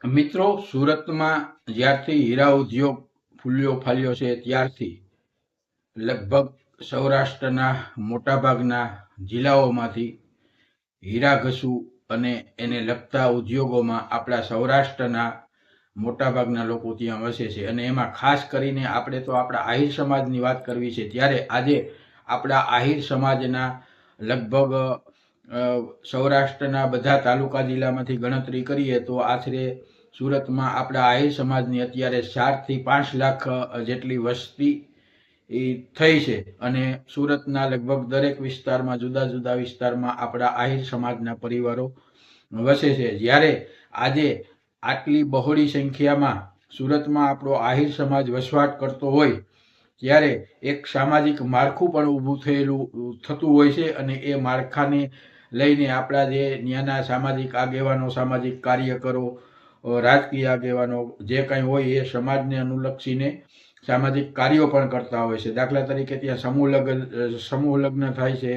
મિત્રો, સુરતમાં જ્યારથી હીરા ઉદ્યોગ ફૂલ્યો ફાલ્યો છે ત્યારથી લગભગ સૌરાષ્ટ્રના મોટાભાગના જિલ્લાઓમાંથી હીરા ઘસુ અને એને લગતા ઉદ્યોગોમાં આપણા સૌરાષ્ટ્રના મોટાભાગના લોકો ત્યાં વસે છે. અને એમાં ખાસ કરીને આપણે તો આપણા આહિર સમાજની વાત કરવી છે, ત્યારે આજે આપણા આહિર સમાજના લગભગ સૌરાષ્ટ્રના બધા તાલુકા જિલ્લામાંથી ગણતરી કરીએ તો આશરે સુરતમાં આપણા આહિર સમાજની અત્યારે 4 થી 5 લાખ જેટલી વસ્તી થઈ છે. અને સુરતના લગભગ દરેક વિસ્તારમાં, જુદા જુદા વિસ્તારમાં આપણા આહિર સમાજના પરિવારો વસે છે. જ્યારે આજે આટલી બહોળી સંખ્યામાં સુરતમાં આપણો આહિર સમાજ વસવાટ કરતો હોય ત્યારે એક સામાજિક માળખું પણ ઊભું થતું હોય છે. અને એ માળખાને લઈને આપણા જે ત્યાંના સામાજિક આગેવાનો, સામાજિક કાર્યકરો, રાજકીય આગેવાનો જે કંઈ હોય એ સમાજને અનુલક્ષીને સામાજિક કાર્યો પણ કરતા હોય છે. દાખલા તરીકે ત્યાં સમૂહ લગ્ન થાય છે,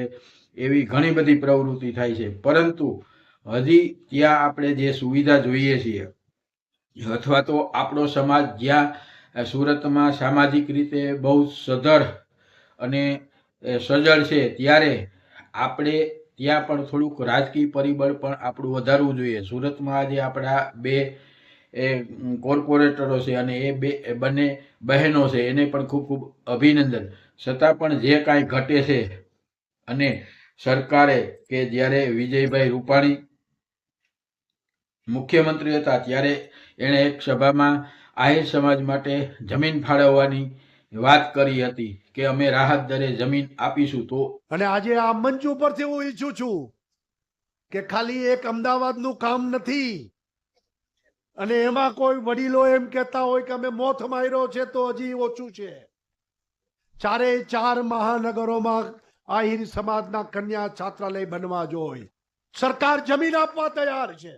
એવી ઘણી બધી પ્રવૃત્તિ થાય છે. પરંતુ હજી ત્યાં આપણે જે સુવિધા જોઈએ છીએ, અથવા તો આપણો સમાજ જ્યાં સુરતમાં સામાજિક રીતે બહુ સધળ અને સજળ છે, ત્યારે આપણે ત્યાં પણ થોડુંક રાજકીય પરિબળ પણ આપણું વધારવું જોઈએ. સુરતમાં આજે આપણા બે કોર્પોરેટરો છે અને એ બંને બહેનો છે, એને પણ ખૂબ ખૂબ અભિનંદન. છતાં પણ જે કાંઈ ઘટે છે, અને સરકારે કે જ્યારે વિજયભાઈ રૂપાણી મુખ્યમંત્રી હતા ત્યારે એણે એક સભામાં આહિર સમાજ માટે જમીન ફાળવવાની વાત કરી હતી કે અમે રાહત દરે જમીન આપીશું. તો અને આજે આ મંચ ઉપરથી હું ઈચ્છું છું કે ખાલી એક અમદાવાદનું કામ નથી અને એમાં કોઈ વડીલો એમ કહેતા હોય કે અમે મોથ માર્યો છે તો હજી ઓછું છે. 4 મહાનગરોમાં આહિર સમાજના કન્યા છાત્રાલય બનવા જોઈએ. સરકાર જમીન આપવા તૈયાર છે.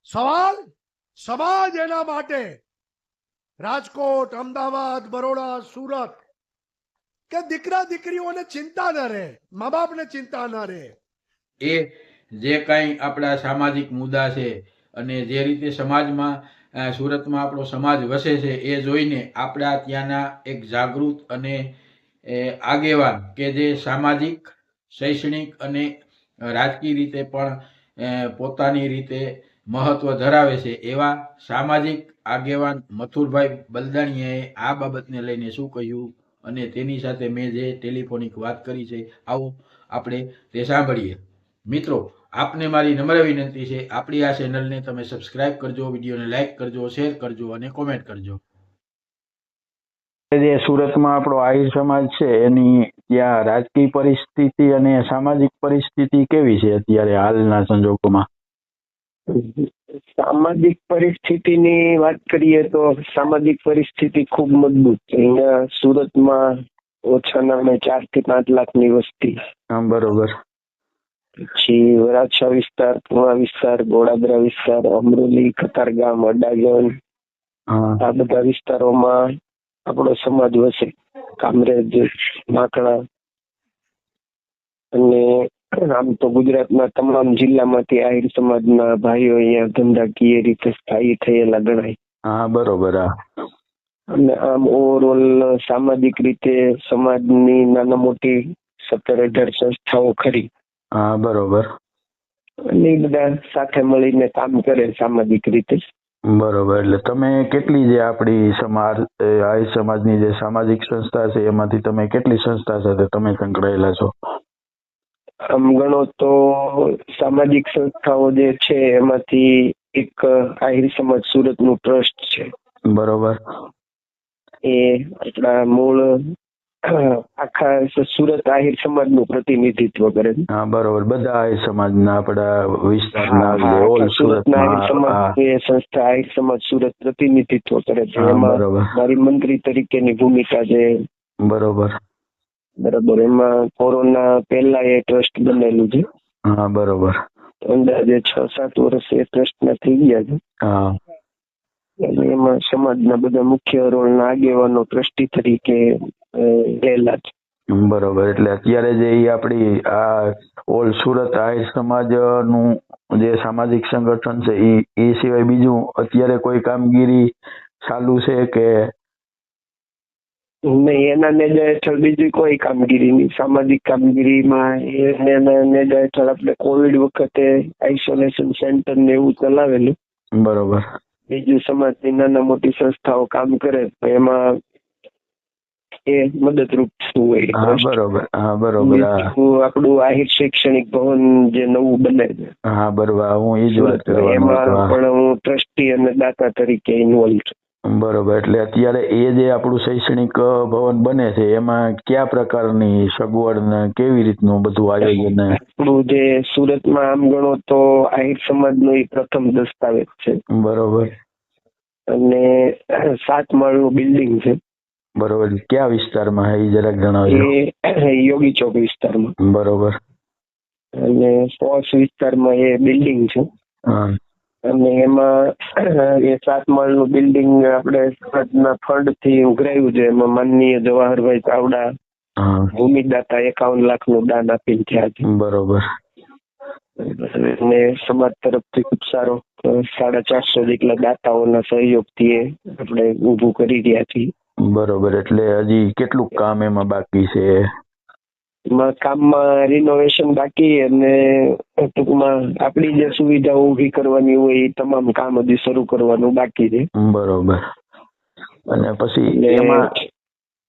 સવાલ સમાજ એના માટે રાજકોટ, અમદાવાદ, બરોડા, સુરત કે દીકરા દીકરીઓને ચિંતા ન રહે, મા બાપને ચિંતા ન રહે. એ જે કાંઈ આપણા સામાજિક મુદ્દા છે અને જે રીતે સમાજમાં સુરતમાં આપણો સમાજ વસે છે એ જોઈને આપણા ત્યાંના એક જાગૃત અને આગેવાન કે જે સામાજિક, શૈક્ષણિક અને રાજકીય રીતે પણ પોતાની રીતે મહત્વ ધરાવે છે એવા સામાજિક આગેવાન મથુરભાઈ બલદાણીયાએ આ બાબતને લઈને શું કહ્યું અને તેની સાથે મેં જે ટેલિફોનિક વાત કરી છે, આવો આપણે તે સાંભળીએ. મિત્રો, આપને મારી નમ્ર વિનંતી છે, આપણી આ ચેનલને તમે સબસ્ક્રાઇબ કરજો, વિડીયોને લાઇક કરજો, શેર કરજો અને કોમેન્ટ કરજો. જે સુરતમાં આપણો આહિર સમાજ છે એની ત્યાં રાજકીય પરિસ્થિતિ અને સામાજિક પરિસ્થિતિ કેવી છે અત્યારે હાલના સંજોગોમાં? સામાજિક પરિસ્થિતિની વાત કરીએ તો સામાજિક પરિસ્થિતિ ખૂબ મજબૂત છે. અહીંયા સુરતમાં ઓછાના 4 થી 5 લાખની વસ્તી. બરોબર. પછી વરાછા વિસ્તાર, પૂર્ણા વિસ્તાર, ગોળાદરા વિસ્તાર, અમરોલી, કતારગામ, અડાજણ, આ બધા વિસ્તારોમાં આપણો સમાજ વસે. કામરેજ, માકણા અને આમ તો ગુજરાતના તમામ જિલ્લામાંથી આહિર સમાજના ભાઈઓ અહીંયા ધંધાકીય રીતે સ્થાયી થયેલા ગણાય. હા, બરોબર. અને આમ ઓવરઓલ સામાજિક રીતે સમાજની નાના મોટી 17-18 સંસ્થાઓ ખરી. હા, બરોબર. અને બધા સાથે મળીને કામ કરે સામાજિક રીતે. બરોબર. એટલે તમે કેટલી જે આપણી આહિર સમાજની જે સામાજિક સંસ્થા છે એમાંથી તમે કેટલી સંસ્થા સાથે તમે સંકળાયેલા છો? આમ ગણો તો સામાજિક સંસ્થાઓ જે છે એમાંથી એક આહિર સમાજ સુરતનું ટ્રસ્ટ છે. બરોબર. એ આપણા મૂળ આખા સુરત આહિર સમાજનું પ્રતિનિધિત્વ કરે છે. હા, બરોબર. બધા આહિર સમાજના આપણા વિસ્તારના ઓલ સુરતના આહિર સમાજ એ સંસ્થા આહિર સમાજ સુરત પ્રતિનિધિત્વ કરે છે. એમાં મારી મંત્રી તરીકેની ભૂમિકા છે. બરોબર. એમાં કોરોના પહેલા એ ટ્રસ્ટ બનેલું છે. હા, બરોબર. અંદાજે 6-7 વર્ષ એ ટ્રસ્ટના થઈ ગયા છે. હા. અને એમાં સમાજના બધા મુખ્ય રોલના આગેવાનો ટ્રસ્ટી તરીકે રહેલા છે. બરોબર. એટલે અત્યારે જે આપણી આ ઓલ સુરત આહિર સમાજ નું જે સામાજિક સંગઠન છે એ સિવાય બીજું અત્યારે કોઈ કામગીરી ચાલુ છે કે નહીં, એના નેજા હેઠળ બીજી કોઈ કામગીરી નહીં. સામાજિક કામગીરીમાં એના નેજા હેઠળ આપણે કોવિડ વખતે આઇસોલેશન સેન્ટર ને એવું ચલાવેલું. બરોબર. બીજું સમાજની નાના મોટી સંસ્થાઓ કામ કરે તો એમાં એ મદદરૂપ થતું હોય. હા બરોબર. હા બરોબર. આપણું આહિર શૈક્ષણિક ભવન જે નવું બને છે, હા બરોબર, હું એ જ વાત કરવાનો એમાં હતો. પણ હું ટ્રસ્ટી અને દાતા તરીકે ઇન્વોલ્વ છું. બરોબર. એટલે અત્યારે એ જે આપણું શૈક્ષણિક ભવન બને છે એમાં કયા પ્રકારની સગવડ ને કેવી રીતનું બધું આયોજન ને? આપણું જે સુરતમાં આમ ગણો તો આહિર સમાજનો એ પ્રથમ દસ્તાવેજ છે. બરોબર. અને 7 માળનું બિલ્ડિંગ છે. બરોબર. કયા વિસ્તારમાં એ જરાક જણાવજો. એ યોગી ચોક વિસ્તારમાં. બરોબર. અને પોશ વિસ્તારમાં એ બિલ્ડિંગ છે. હા. અને એમાં એ 7 માળનું બિલ્ડિંગ આપણે સુરતના ફંડ થી ઉઘરાયું છે. એમાં માનનીય જવાહરભાઈ ચાવડા હા. ભૂમિદાતા 51 લાખનું દાન આપીને થયા છે. બરોબર. અને સમાજ તરફથી ખૂબ સારો 450 જેટલા દાતાઓના સહયોગથી એ આપણે ઊભું કરી રહ્યા છીએ. બરોબર. એટલે હજી કેટલું કામ એમાં બાકી છે? એમાં કામમાં રિનોવેશન બાકી અને ટૂંકમાં આપણી જે સુવિધાઓ ઊભી કરવાની હોય એ તમામ કામ હજી શરૂ કરવાનું બાકી છે. બરોબર. અને પછી એમાં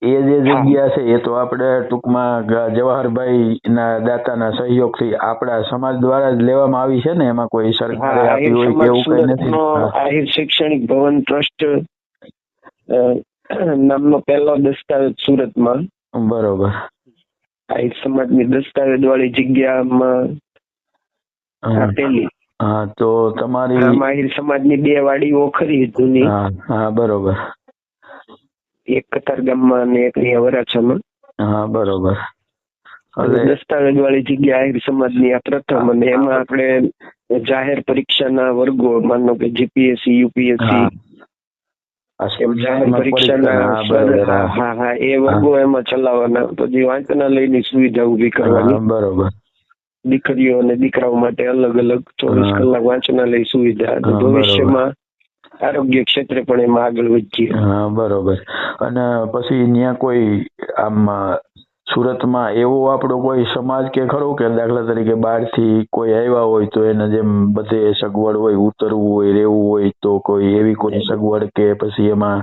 એ જે જગ્યા છે એ તો આપણે ટૂંકમાં જવાહરભાઈ ના દાતાના સહયોગથી આપણા સમાજ દ્વારા જ લેવામાં આવી છે ને? એમાં કોઈ સરકારે આપી હોય કે એવું કઈ નથી? આહિર શૈક્ષણિક ભવન ટ્રસ્ટ નામનો પહેલો દસ્તાવેજ સુરતમાં. બરોબર. આહિર સમાજની દસ્તાવેજ વાળી જગ્યામાં આપેલી. હા, તો તમારી આહિર સમાજની 2 વાડીઓ ખરી જૂની. હા બરોબર. એક કતારગામમાં અને એક અહીંયા વરાછામાં. હા બરોબર. દસ્તાવેજ વાળી જગ્યા આહિર સમાજની આ પ્રથમ. અને એમાં આપણે જાહેર પરીક્ષાના વર્ગો, માનો કે જીપીએસસી, યુપીએસસી જાહેર પરીક્ષાના એ વર્ગો એમાં ચલાવવાના. પછી વાંચનાલયની સુવિધા ઉભી કરવાની. બરોબર. દીકરીઓ અને દીકરાઓ માટે અલગ અલગ 24 કલાક વાંચનાલય સુવિધા. ભવિષ્યમાં આરોગ્ય ક્ષેત્રે પણ એમાં આગળ વધીએ. હા બરોબર. અને પછી ત્યાં કોઈ આમ સુરતમાં એવો આપણો કોઈ સમાજ કે ખરો કે દાખલા તરીકે બહારથી કોઈ આવ્યા હોય તો એને જેમ બધે સગવડ હોય, ઉતરવું હોય, રહેવું હોય, તો કોઈ એવી કોઈ સગવડ કે પછી એમાં?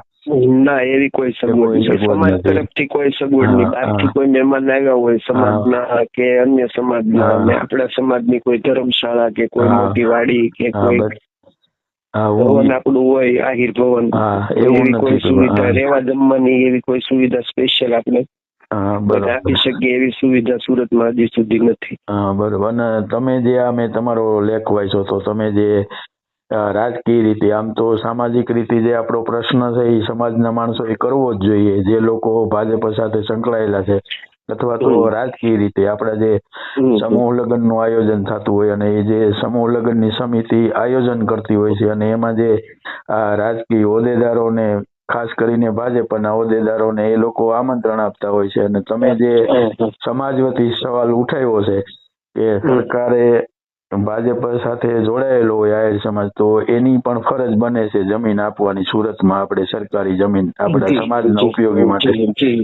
ના, એવી કોઈ સગવડ નથી. સમાજ તરફથી કોઈ સગવડ નહીં. બહારથી કોઈ મહેમાન આવ્યા હોય સમાજના કે અન્ય સમાજના, અને આપણા સમાજની કોઈ ધર્મશાળા કે કોઈ મોટી વાડી કે કોઈ ભવન આપણું હોય આહિર ભવન, એવી કોઈ સુવિધા, રહેવા જમવાની એવી કોઈ સુવિધા સ્પેશિયલ આપણે આપી શકીએ એવી સુવિધા સુરતમાં હજી સુધી નથી. બરોબર. અને તમે જે આ મેં તમારો લેખ વાંચ્યો તો તમે જે રાજકીય રીતે, આમ તો સામાજિક રીતે જે આપણો પ્રશ્ન છે એ સમાજના માણસો એ કરવો જ જોઈએ, જે લોકો ભાજપ સાથે સંકળાયેલા છે, અથવા તો રાજકીય રીતે આપણા જે સમૂહ લગ્ન નું આયોજન થતું હોય અને એ જે સમૂહ લગ્ન ની સમિતિ આયોજન કરતી હોય છે, અને એમાં જે રાજકીય હોદ્દેદારોને, ખાસ કરીને ભાજપના હોદ્દેદારોને એ લોકો આમંત્રણ આપતા હોય છે. અને તમે જે સમાજ વતી સવાલ ઉઠાવ્યો છે કે સરકારે ભાજપ સાથે જોડાયેલો હોય આહિર સમાજ, તો એની પણ ફરજ બને છે જમીન આપવાની સુરતમાં, આપણે સરકારી જમીન આપણા સમાજના ઉપયોગી માટે.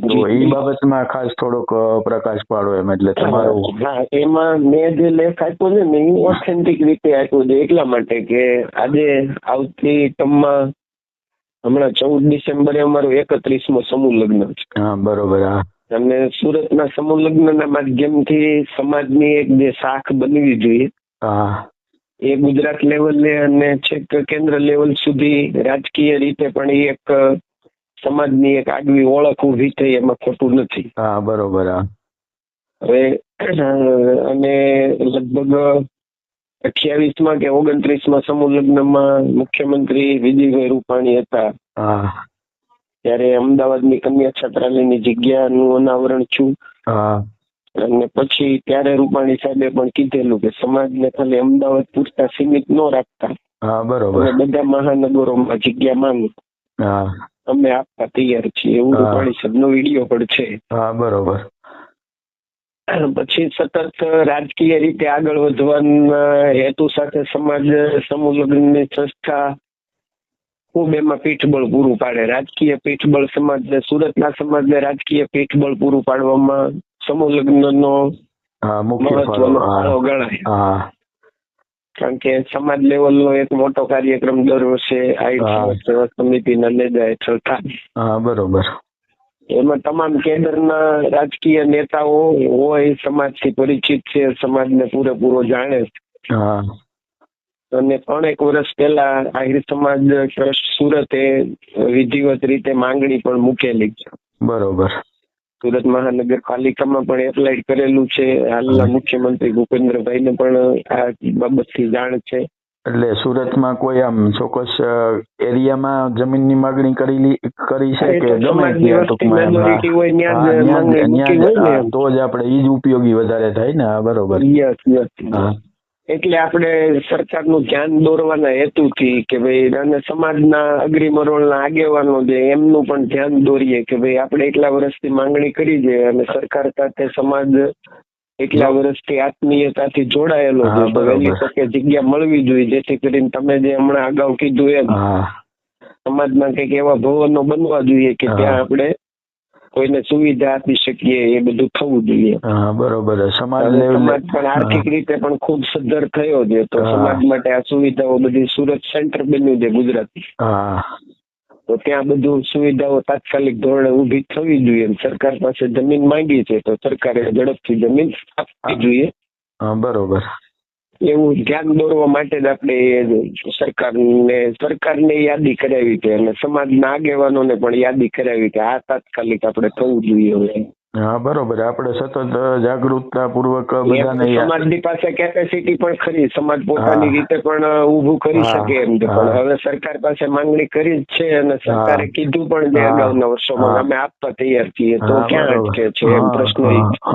તો એ બાબતમાં ખાસ થોડોક પ્રકાશ પાડો એમ. એટલે તમારો એમાં મેં જે લેખ આપ્યો છે ને એ ઓથેન્ટિક રીતે આપ્યો છે એટલા માટે કે આજે આવતી ટર્મમાં હમણાં 14 ડિસેમ્બરે અમારો 31મો સમૂહ લગ્ન છે. હા બરોબર. અને સુરતના સમૂહ લગ્નના માધ્યમથી સમાજની એક જે શાખ બનવી જોઈએ એ ગુજરાત લેવલે અને છેક કેન્દ્ર લેવલ સુધી રાજકીય રીતે પણ એ એક સમાજની એક આગવી ઓળખ ઊભી થઈ, એમાં ખોટું નથી. હા બરોબર. હવે અને લગભગ 28માં કે 29માં સમૂહ લગ્નમાં મુખ્યમંત્રી વિજયભાઈ રૂપાણી હતા ત્યારે અમદાવાદની કન્યા છાત્રાલયની જગ્યાનું અનાવરણ થયું. અને પછી ત્યારે રૂપાણી સાહેબે પણ કીધેલું કે સમાજને ખાલી અમદાવાદ પૂરતા સીમિત ન રાખતા, બરોબર, બધા મહાનગરોમાં જગ્યા માંગ અમે આપવા તૈયાર છીએ, એવું રૂપાણી સાહેબનો વિડીયો પણ છે. બરોબર. પછી સતત રાજકીય રીતે આગળ વધવાના હેતુ સાથે સમાજ સમૂહ લગ્નની સંસ્થા ખૂબ એમાં પીઠબળ પૂરું પાડે. રાજકીય પીઠબળ સમાજને, સુરતના સમાજને રાજકીય પીઠબળ પૂરું પાડવામાં સમૂહ લગ્નનો મહત્વનો ફાળો ગણાય. કારણ કે સમાજ લેવલનો એક મોટો કાર્યક્રમ દર વર્ષે આહિર સેવા સમિતિના નેજા હેઠળ થાય. બરોબર. એમાં તમામ કેડરના રાજકીય નેતાઓ હોય, સમાજથી પરિચિત છે, સમાજને પૂરેપૂરો જાણે છે. અને 3 વર્ષ પહેલા આહિર સમાજ ટ્રસ્ટ સુરતે વિધિવત રીતે માંગણી પણ મૂકેલી છે. બરોબર. સુરત મહાનગરપાલિકામાં પણ એપ્લાય કરેલું છે. હાલના મુખ્યમંત્રી ભૂપેન્દ્રભાઈને પણ આ બાબતથી જાણ છે. એટલે સુરતમાં કોઈ આમ ચોક્કસ એરિયામાં જમીનની માગણી કરી છે કે ગમે ત્યાં ટૂંકમાં તો જ આપણે ઈ જ ઉપયોગી વધારે થાય ને? બરોબર. એટલે આપણે સરકારનું ધ્યાન દોરવાના હેતુથી કે ભાઈ સમાજના અગ્રી મરોળના આગેવાનો જે એમનું પણ ધ્યાન દોરીએ કે ભાઈ આપણે એટલા વર્ષથી માંગણી કરી છે અને સરકાર સાથે સમાજ એટલા વર્ષથી આત્મીયતાથી જોડાયેલો છે, વહેલી તકે જગ્યા મળવી જોઈએ, જેથી કરીને તમે જે હમણાં અગાઉ કીધું એમ સમાજમાં કંઈક એવા ભવનો બનવા જોઈએ કે ત્યાં આપણે કોઈને સુવિધા આપી શકીએ. એ બધું થવું જોઈએ. બરોબર. સમાજ પણ આર્થિક રીતે પણ ખૂબ સદ્ધર થયો છે, તો સમાજ માટે આ સુવિધાઓ બધી સુરત સેન્ટર બન્યું છે ગુજરાતી, તો ત્યાં બધું સુવિધાઓ તાત્કાલિક ધોરણે ઉભી થવી જોઈએ. સરકાર પાસે જમીન માંગી છે તો સરકારે ઝડપથી જમીન આપવી જોઈએ. બરોબર. એવું ધ્યાન દોરવા માટે જ આપણે સરકારને યાદી કરાવી છે અને સમાજના આગેવાનોને પણ યાદી કરાવી કે આ તાત્કાલિક આપણે થવું જોઈએ. બરોબર. આપણે સતત જાગૃતતા પૂર્વક બધાને સમાજની પાસે કેપેસિટી પણ ખરી, સમાજ પોતાની રીતે પણ ઊભું કરી શકે એમ છે, પણ હવે સરકાર પાસે માંગણી કરી જ છે અને સરકારે કીધું પણ છે અગાઉના વર્ષોમાં અમે આપવા તૈયાર છીએ, તો ક્યાં અટકે છે એમ પ્રશ્ન.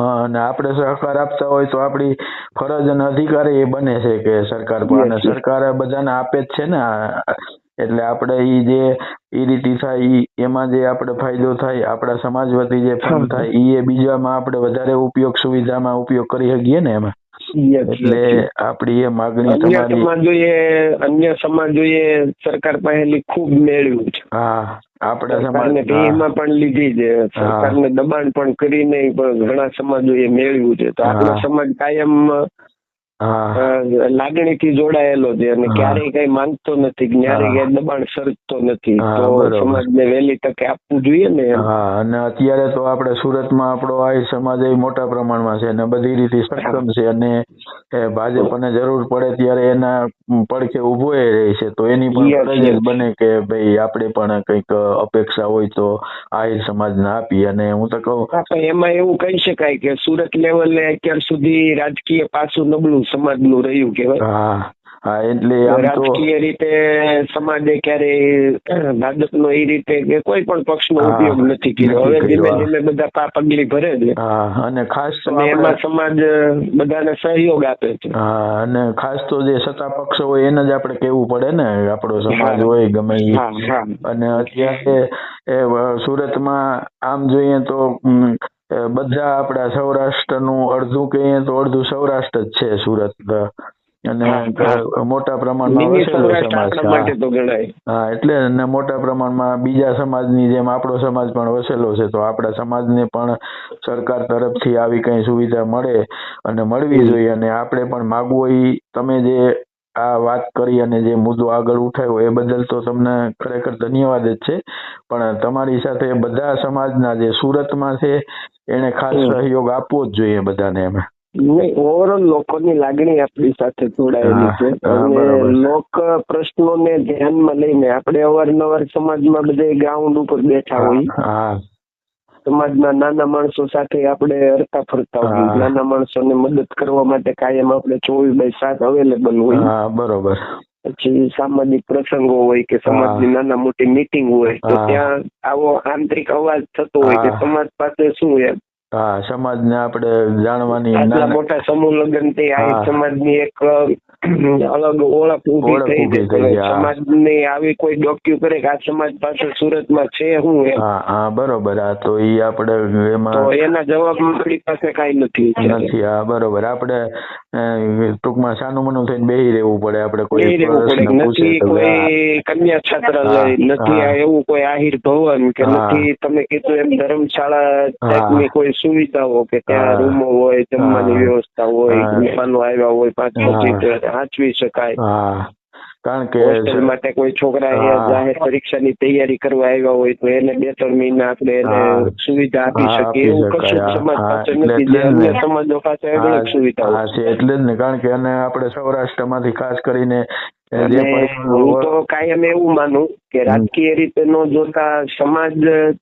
અને આપણે સહકાર આપતા હોય તો આપણી ફરજ અને અધિકાર એ બને છે કે સરકાર પણ, સરકાર બધાને આપે જ છે ને. એટલે આપણે ઈ રીતે થાય એમાં જે આપણે ફાયદો થાય, આપણા સમાજ વતી જે ફંડ થાય એ બીજામાં આપણે વધારે સુવિધામાં ઉપયોગ કરી શકીએ ને એમાં. એટલે આપણી એ માગણી અન્ય સમાજોએ સરકાર પાસેથી ખૂબ મેળવ્યું છે. આપણા સમાજને એમાં પણ લીધી છે, સરકારને દબાણ પણ કરીને ઘણા સમાજોએ મેળવ્યું છે. તો આપણો સમાજ કાયમ લાગણીથી જોડાયેલો છે અને ક્યારેય કઈ માંગતો નથી, ક્યારેય કઈ દબાણ સર્જતો નથી, તો સમાજને વહેલી તકે આપવું જોઈએ ને. અને અત્યારે તો આપણે સુરતમાં આપણો આ સમાજ મોટા પ્રમાણમાં છે અને બધી રીતે સક્ષમ છે અને ભાજપને જરૂર પડે ત્યારે એના પડખે ઉભો રહે છે, તો એની પણ ફરજ જ બને કે ભાઈ આપણે પણ કંઈક અપેક્ષા હોય તો આહિર સમાજને આપી. અને હું તો કહું એમાં એવું કહી શકાય કે સુરત લેવલે અત્યાર સુધી રાજકીય પાસું નબળું સમાજનું રહ્યું કહેવાય. એટલે રાજકીય રીતે સમાજે ક્યારેય ભાજપનો એ રીતે કે કોઈ પણ પક્ષનો ઉપયોગ નથી કર્યો. હવે ધીમે ધીમે બધા પગલી ભરે છે અને ખાસ એમાં સમાજ બધાને સહયોગ આપે છે. અને ખાસ તો જે સત્તા પક્ષ હોય એને જ આપણે કેવું પડે ને, આપણો સમાજ હોય ગમે એ. અને અત્યારે સુરતમાં આમ જોઈએ તો બધા આપણા સૌરાષ્ટ્રનું અડધું કહીએ તો અડધું સૌરાષ્ટ્ર જ છે સુરત, અને મોટા પ્રમાણમાં વસેલો સમાજ. એટલે મોટા પ્રમાણમાં બીજા સમાજની જેમ આપણો સમાજ પણ વસેલો છે, તો આપણા સમાજને પણ સરકાર તરફથી આવી કઈ સુવિધા મળે અને મળવી જોઈએ. અને આપણે પણ માગવું એ તમે જે આ વાત કરી અને જે મુદ્દો આગળ ઉઠાવ્યો એ બદલ તો તમને ખરેખર ધન્યવાદ જ છે. પણ તમારી સાથે બધા સમાજના જે સુરતમાં છે એને ખાસ સહયોગ આપવો જ જોઈએ બધાને. એમ ઓવરઓલ લોકોની લાગણી આપણી સાથે જોડાયેલી છે અને લોક પ્રશ્નોને ધ્યાનમાં લઈને આપણે અવારનવાર સમાજમાં બધે ગ્રાઉન્ડ ઉપર બેઠા હોય, સમાજના નાના માણસો સાથે આપણે હરતા ફરતા હોય, નાના માણસોને મદદ કરવા માટે કાયમ આપણે 24/7 અવેલેબલ હોય. બરોબર. પછી સામાજિક પ્રસંગો હોય કે સમાજની નાના મોટી મીટિંગ હોય તો ત્યાં આવો આંતરિક અવાજ થતો હોય કે સમાજ પાસે શું એમ સમાજને આપણે જાણવાની આટલા મોટા સમૂહ લગ્ન થી આ સમાજની એક અલગ ઓળખ ઊભી ઓળખ થઈ ઊભી છે. થઈ છે, હા. સમાજની આવી કોઈ ડોક્યુ કરે કે આ સમાજ પાસે સુરતમાં છે હું એમ, હા હા બરોબર. હા તો ઈ આપણે તો એમાં એના જવાબમાં આપણી પાસે કાંઈ નથી અત્યારે. નથી. હા બરોબર. આપણે ટૂંકમાં સાનું મનું થઈને બેહી રહેવું પડે. આપણે કોઈ નહીં રહેવું પડે. પ્રશ્ન પૂછે નથી તો કોઈ કન્યા છાત્રાલય, હા, નથી હા. એવું કોઈ આહિર ભવન કે હા. નથી તમે કીધું એમ ધર્મશાળા ટાઈપની કોઈ સુવિધાઓ કે ત્યાં હા. રૂમો હોય, જમવાની હા. વ્યવસ્થા હોય, હા. મહેમાનો આવ્યા હોય 5-25 સાચવી શકાય. હા કારણ કે હોસ્ટેલ માટે કોઈ છોકરા અહીંયા હા. જાહેર પરીક્ષાની તૈયારી કરવા આવ્યા હોય તો એને 2-3 મહિના આપણે એને હા. સુવિધા આપી હા, શકીએ. આપી એવું કશું શકાય. જ સમાજ હા, પાસે એટલે નથી. એટલે જે જ ને. અન્ય સમાજો પાસે હા અનેક સુવિધાઓ હા છે. એટલે જ ને. કારણ કે અને આપણે સૌરાષ્ટ્રમાંથી ખાસ કરીને જે અને પણ હું તો કાયમ એવું માનું કે રાજકીય રીતે નો જોતા સમાજ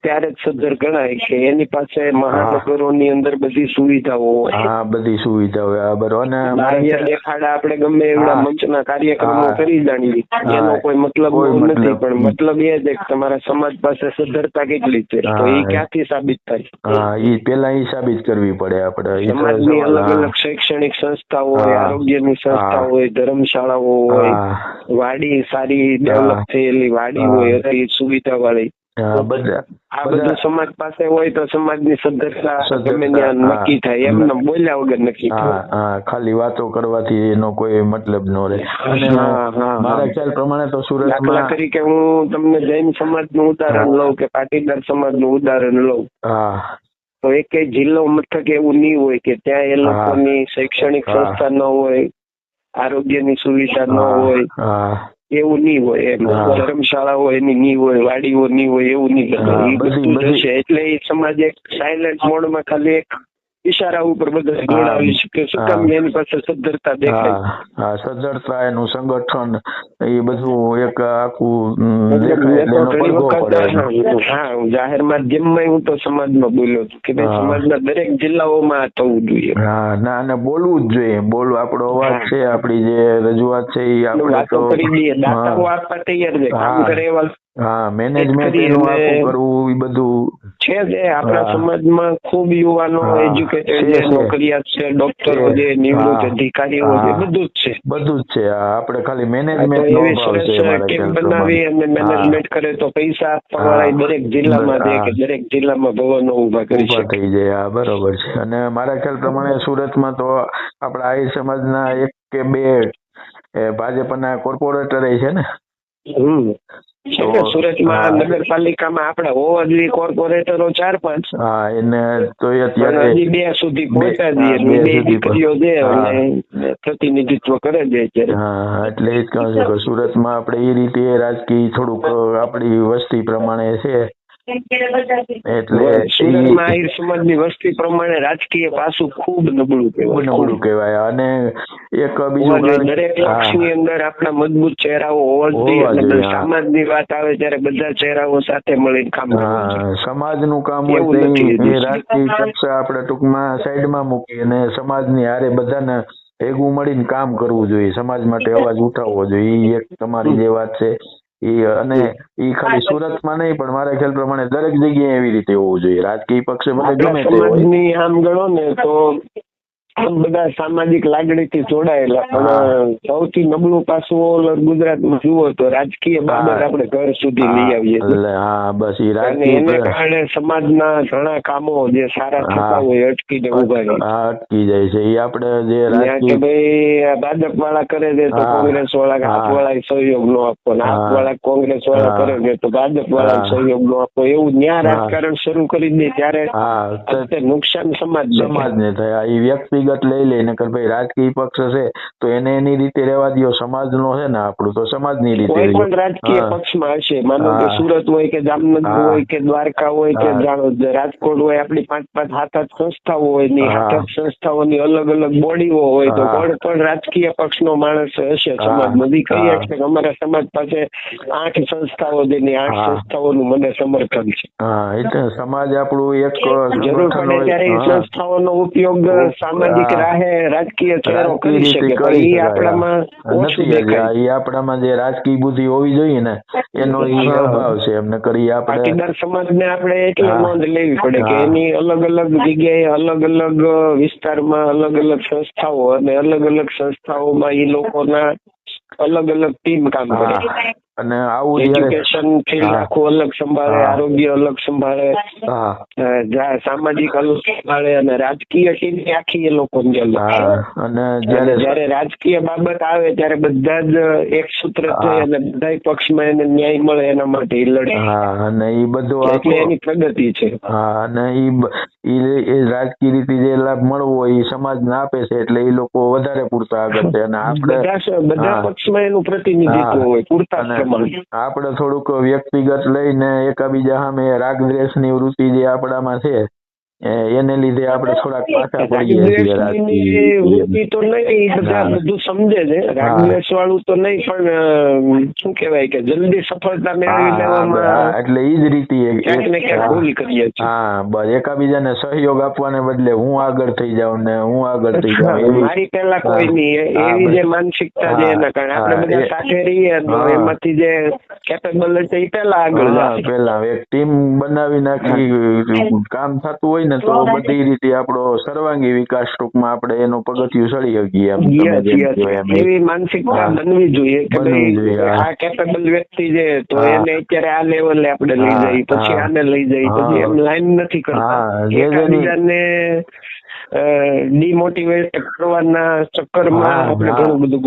ત્યારે જ સદ્ધર ગણાય કે એની પાસે મહાનગરોની અંદર બધી સુવિધાઓ હોય. હા બધી સુવિધા હોય. હા બરોબર. અને બાહ્ય દેખાડા આપણે ગમે એવડા હા. મંચના કાર્યક્રમો હા. કરી જાણીએ એનો હા. કોઈ મતલબ કોઈ નથી, મતલબ પણ મતલબ એ છે કે તમારા સમાજ પાસે સદ્ધરતા કેટલી છે, તો એ હા. ક્યાંથી સાબિત થાય? હા ઈ પેલા ઈ સાબિત કરવી પડે આપણે. ઈ તો સમાજની સવાલ. અલગ હા. અલગ શૈક્ષણિક સંસ્થાઓ હોય, હા. આરોગ્યની સંસ્થા હા. હોય, ધર્મશાળાઓ હોય, હા. વાડી સારી ડેવલપ થયેલી વાડી હા. હોય, અતિ સુવિધા વાળી. હા બધા આ બધું સમાજ પાસે હોય તો સમાજની સદ્ધરતા ગમે ત્યાં હા. નક્કી થાય. એમને બોલ્યા વગર નક્કી હા થાય. હા ખાલી વાતો કરવાથી એનો કોઈ મતલબ ન રહે. અને હા, હા, મારા હા. ખ્યાલ પ્રમાણે તો દાખલા સુરતમાં તરીકે હું તમને જૈન સમાજનું ઉદાહરણ લઉં કે પાટીદાર સમાજનું ઉદાહરણ લઉં હા તો એકેય જિલ્લો મથક એવું નહીં હોય કે ત્યાં એ લોકોની શૈક્ષણિક હા. સંસ્થા ન હોય, આરોગ્યની સુવિધા ન હા હોય, હા એવું નહીં હોય. એમ હા. ધર્મશાળાઓ એની નહીં હોય, વાડીઓ નહીં હોય, એવું નહીં હા, બને. એ બધી- બધું જ બધી- હશે. એટલે એ સમાજ એક સાયલેન્ટ મોડમાં ખાલી એક ઈશારા ઉપર બધા હા. દોડાવી શકે. શું કામ? હા. એની પાસે સદ્ધરતા દેખાય. હા હા સજ્જડતા એનું સંગઠન એ બધું એક આખું એટલે દેખાય મેં એટલે તો એનો ઘણી પડઘો વખત પડે. હા હું જાહેર માધ્યમમાં હું તો સમાજમાં બોલ્યો છું કે ભાઈ હા. સમાજના દરેક જિલ્લાઓમાં આ થવું જોઈએ. હા ના અને બોલવું જ જોઈએ. બોલવું આપણો અવાજ હા. છે, આપણી જે રજૂઆત છે એ આપણે વાતો તો કરી દઈએ. દાતાઓ હા. આપવા તૈયાર છે. કામ હા. કરે એવા હા મેનેજમેન્ટ કરી એનું અને આખું કરવું એ બધું છે જ. આપણા હા. સમાજમાં ખૂબ યુવાનો હા. એજ્યુકેટેડ છે, છે, નોકરિયાત છે, ડોક્ટરો છે, નિવૃત્ત હા. અધિકારીઓ છે, હા. બધું જ છે. બધું જ છે. હા, આપણે ખાલી આ તો મેનેજમેન્ટ નો એવી અભાવ સરસ છે મારા ટીમ ખ્યાલ બનાવી અને પ્રમાણે. મેનેજમેન્ટ કરે તો પૈસા આપવા હા. વાળા દરેક જિલ્લામાં છે હા. કે દરેક જિલ્લામાં ભવનો ઉભા કરી ઊભા શકે. થઈ જાય. હા બરોબર છે. અને મારા ખ્યાલ પ્રમાણે સુરતમાં તો આપણા આહિર સમાજના 1 કે 2 ભાજપના કોર્પોરેટર છે ને. છે ને સુરતમાં હા. નગરપાલિકામાં આપણે હોવા જોઈએ કોર્પોરેટરો 4-5. હા એને તો એ પણ અત્યારે હજી 2 સુધી પહોંચ્યા હા, છીએ. બે 2 સુધી દીકરીઓ છે હા. અને પ્રતિનિધિત્વ કરે છે અત્યારે. હા એટલે એ જ કહું છું કે સુરતમાં આપણે એ રીતે રાજકીય થોડુંક આપણી વસ્તી પ્રમાણે છે એટલે સુરતમાં આહિર સમાજની વસ્તી પ્રમાણે રાજકીય પાસું ખૂબ નબળું ખૂબ કહેવાય. નબળું કહેવાય. અને એક હોવા બીજું જોઈએ. કારણ દરેક હા. પક્ષની અંદર આપણા મજબૂત ચહેરાઓ હોવા જ જોઈએ. હોવા અને જોઈએ, હા. સમાજની વાત આવે ત્યારે બધા ચહેરાઓ સાથે મળીને કામ કરવું જોઈએ. હા સમાજનું કામ હોય એવું તો નથી એ હજી. રાજકીય પક્ષ આપણે ટૂંકમાં સાઈડમાં મૂકી અને સમાજની હારે બધાને ભેગું મળીને કામ કરવું જોઈએ. સમાજ માટે અવાજ ઉઠાવવો જોઈએ. એ એક તમારી જે વાત છે અને એ ખાલી સુરતમાં નહીં પણ મારા ખ્યાલ પ્રમાણે દરેક જગ્યાએ એવી રીતે હોવું જોઈએ. રાજકીય પક્ષ ભલે આપણા ગમે તે હોય. સમાજની આમ ગણો ને તો આમ બધા સામાજિક લાગણીથી જોડાયેલા, પણ સૌથી નબળું પાસું ઓલ ગુજરાતમાં જુઓ તો રાજકીય બાબત આપણે ઘર સુધી લઈ આવીએ છીએ. હા બસ એ અને એને રાજકીય કારણે સમાજના ઘણા કામો જે સારા થતા હોય અટકીને ઉભા રહે. હા અટકી જાય છે. એ આપણે જે ત્યાં કે રાજકીય ભાઈ આ ભાજપ વાળા કરે છે તો હા. કોંગ્રેસ વાળા હા. આપ વાળા સહયોગ નો આપવો, ને આપ હા. વાળા કોંગ્રેસ વાળા હા. કરે છે તો ભાજપ વાળા હા. સહયોગ નો આપવો, એવું ન્યા હા. રાજકારણ શરૂ કરી દે ત્યારે હા અત્યારે નુકસાન સમાજને થાય. એ વ્યક્તિગત લઈ લે ને કે ભાઈ રાજકીય પક્ષ છે તો એને એની રીતે રહેવા દો. સમાજનો છે ને આપણું તો સમાજની રીતે કોઈ રહ્યો. પણ રાજકીય હા. પક્ષમાં હશે, માનો કે હા. સુરત હોય કે જામનગર હા. હોય કે દ્વારકા હોય કે હા. રાજકોટ હોય, આપણી 5-5 7-8 સંસ્થાઓ હોય ને હા. 8-8 સંસ્થાઓની અલગ અલગ બોડીઓ હોય તો હા. પણ રાજકીય પક્ષનો માણસ હશે હા. સમાજમાં. ઈ કહીએ હા. છે કે અમારા સમાજ પાસે 8 સંસ્થાઓ છે ને 8 હા. સંસ્થાઓનું મને સમર્થન છે. હા એટલે સમાજ આપણું એક જરૂર સંગઠન પડે હોય. ત્યારે એ હા. સંસ્થાઓનો ઉપયોગ સામાજિક સામાજિક રાહે રાજકીય ચહેરો કરી શકે પણ એ આપણામાં ઓછું દેખાય. એ આપણામાં જે રાજકીય બુદ્ધિ હોવી જોઈએ ને એનો ઈ અભાવ છે એમને કરી આપણે પાટીદાર સમાજને આપણે એટલે નોંધ લેવી પડે કે એની અલગ અલગ જગ્યાએ અલગ અલગ વિસ્તારમાં અલગ અલગ સંસ્થાઓ અને અલગ અલગ સંસ્થાઓમાં એ લોકોના અલગ અલગ ટીમ કામ કરે અને આવું એજ્યુકેશન ફિલ્ડ આખું અલગ સંભાળે, આરોગ્ય અલગ સંભાળે, સામાજિક અલગ સંભાળે અને રાજકીય ટીમ આખી એ લોકો અને જયારે રાજકીય બાબત આવે ત્યારે બધા જ એક સૂત્ર થઈ અને બધા પક્ષમાં એને ન્યાય મળે એના માટે એ લડે. અને એ બધું એટલે એની પ્રગતિ છે. અને એ રાજકીય રીતે જે લાભ મળવો હોય એ સમાજ ને આપે છે એટલે એ લોકો વધારે પૂરતા આગળ છે. અને બધા પક્ષમાં એનું પ્રતિનિધિત્વ હોય પૂરતા. આપણે થોડુંક વ્યક્તિગત લઈને એકાબીજા સામે રાગ દ્વેષ ની વૃત્તિ જે આપણામાં છે એને લીધે આપણે થોડાક પાછા પડીએ છીએ. વૃત્તિ તો નહીં, બધા બધું સમજે છે, રાગદ્વેષ વાળું તો નહીં, પણ શું કહેવાય કે જલ્દી સફળતા મેળવી લેવામાં એટલે ઈ જ રીતે ક્યાંક ને ક્યાંક ભૂલ કરીએ છીએ. બસ એકાબીજાને સહયોગ આપવાને બદલે હું આગળ થઈ જાઉં ને હું આગળ થઈ જાઉં મારી પહેલા કોઈ નહીં એવી જે માનસિકતા છે એના કારણે આપણે બધા સાથે રહીએ તો એમાંથી જે કેપેબલ છે એ પહેલા આગળ જાય. પહેલા એક ટીમ બનાવી નાખી કામ થતું હોય ને તો બધી રીતે આપણો સર્વાંગી વિકાસ ટૂંકમાં આપણે એનું પગથિયું ચડી શકીએ. એવી માનસિકતા બનવી જોઈએ કે ભાઈ આ કેપેબલ વ્યક્તિ છે તો એને અત્યારે આ લેવલે આપણે લઈ જઈએ, પછી આને લઈ જઈએ, પછી એમ લાઈન નથી કરતા. એકબીજાને ડિમોટિવેટ કરવાના ચક્કરમાં આપણે ઘણું બધું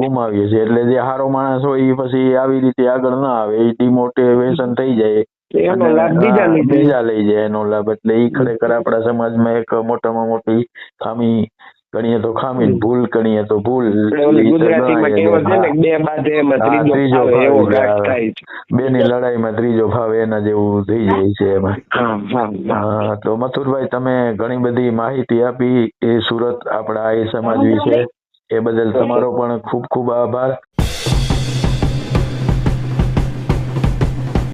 ગુમાવીએ છીએ. એટલે જે સારો માણસ હોય એ પછી આવી રીતે આગળ ના આવે, એ ડિમોટિવેશન થઈ જાય, એનો લાભ બીજા લઈ જાય એનો લાભ. એટલે એ ખરેખર આપણા સમાજમાં એક મોટામાં મોટી ખામી ગણીએ તો ખામી, ભૂલ ગણીએ તો ભૂલ. બેની લડાઈમાં ત્રીજો ભાવ એના જેવું થઈ જાય છે એમાં. તો મથુરભાઈ તમે ઘણી બધી માહિતી આપી એ સુરત આપણા એ સમાજ વિશે, એ બદલ તમારો પણ ખૂબ ખૂબ આભાર.